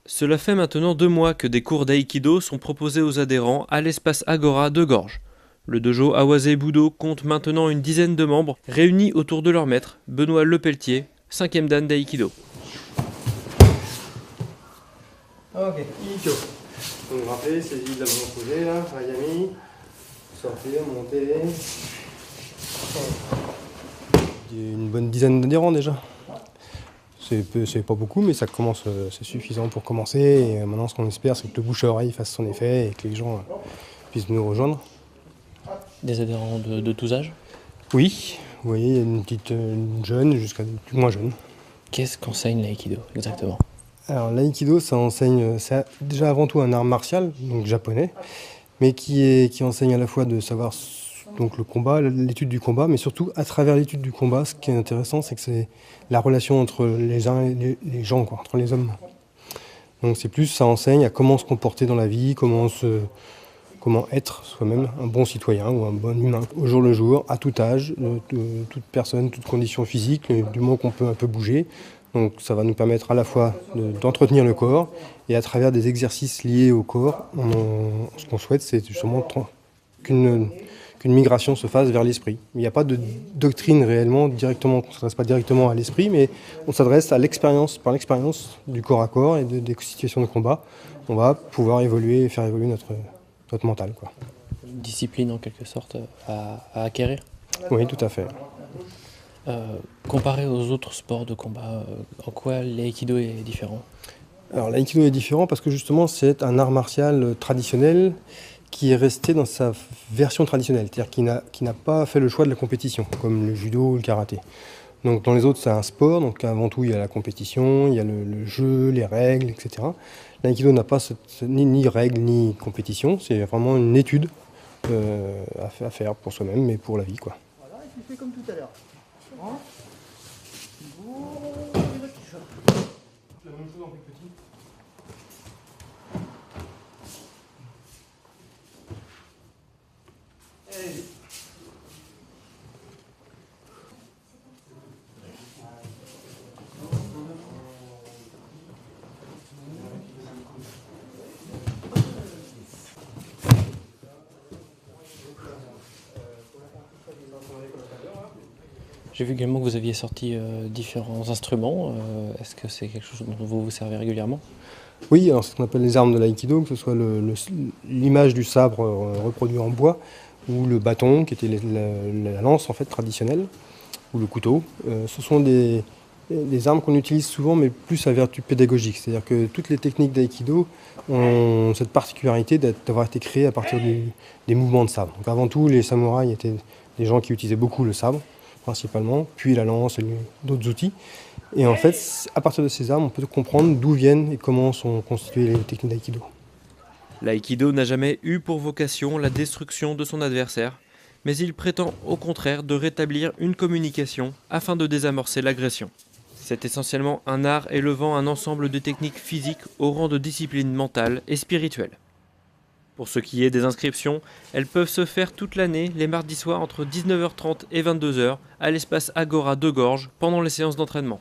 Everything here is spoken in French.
Cela fait maintenant 2 mois que des cours d'aïkido sont proposés aux adhérents à l'espace Agora de Gorges. Le dojo Awase Budo compte maintenant une dizaine de membres réunis autour de leur maître, Benoît Lepelletier, 5e dan d'aïkido. Ok, Ikyo. Donc vous rappelez, saisie de la main opposée là, Ayami. Sortir, monter. Il y a une bonne dizaine d'adhérents déjà. C'est pas beaucoup, mais ça commence, c'est suffisant pour commencer. Et maintenant, ce qu'on espère, c'est que le bouche à oreille fasse son effet et que les gens puissent nous rejoindre. Des adhérents de tous âges? Oui, vous voyez, il y a une jeune jusqu'à une moins jeune. Qu'est-ce qu'enseigne l'aïkido exactement? Alors l'aïkido, ça enseigne, c'est déjà avant tout un art martial, donc japonais, mais qui enseigne à la fois de savoir donc le combat, l'étude du combat, mais surtout à travers l'étude du combat, ce qui est intéressant, c'est que c'est la relation entre les uns et les gens, quoi, entre les hommes. Donc c'est plus, ça enseigne à comment se comporter dans la vie, comment être soi-même un bon citoyen ou un bon humain au jour le jour, à tout âge, toute personne, toute condition physique, du moment qu'on peut un peu bouger. Donc ça va nous permettre à la fois d'entretenir le corps et à travers des exercices liés au corps, ce qu'on souhaite, c'est justement qu'une migration se fasse vers l'esprit. Il n'y a pas de doctrine réellement directement, on ne s'adresse pas directement à l'esprit, mais on s'adresse à l'expérience, par l'expérience du corps à corps et des situations de combat. On va pouvoir évoluer et faire évoluer notre mental, quoi. Une discipline en quelque sorte à acquérir? Oui, tout à fait. Comparé aux autres sports de combat, en quoi l'aïkido est différent? Alors l'aïkido est différent parce que justement c'est un art martial traditionnel qui est resté dans sa version traditionnelle, c'est-à-dire qui n'a pas fait le choix de la compétition, comme le judo ou le karaté. Donc dans les autres c'est un sport, donc avant tout il y a la compétition, il y a le jeu, les règles, etc. L'aïkido n'a pas ni règles ni compétition, c'est vraiment une étude à faire pour soi-même, mais pour la vie, quoi. Voilà, et tu fais comme tout à l'heure. La même chose en plus petit. J'ai vu également que vous aviez sorti différents instruments. Est-ce que c'est quelque chose dont vous vous servez régulièrement? Oui, alors c'est ce qu'on appelle les armes de l'aïkido, que ce soit l'image du sabre reproduit en bois, ou le bâton, qui était la lance en fait traditionnelle, ou le couteau. Ce sont des armes qu'on utilise souvent, mais plus à vertu pédagogique. C'est-à-dire que toutes les techniques d'aïkido ont cette particularité d'avoir été créées à partir des mouvements de sabre. Donc avant tout, les samouraïs étaient des gens qui utilisaient beaucoup le sabre, principalement, puis la lance et d'autres outils. Et en fait, à partir de ces armes, on peut comprendre d'où viennent et comment sont constituées les techniques d'aïkido. L'aïkido n'a jamais eu pour vocation la destruction de son adversaire, mais il prétend au contraire de rétablir une communication afin de désamorcer l'agression. C'est essentiellement un art élevant un ensemble de techniques physiques au rang de discipline mentale et spirituelle. Pour ce qui est des inscriptions, elles peuvent se faire toute l'année les mardis soirs entre 19h30 et 22h à l'espace Agora de Gorges pendant les séances d'entraînement.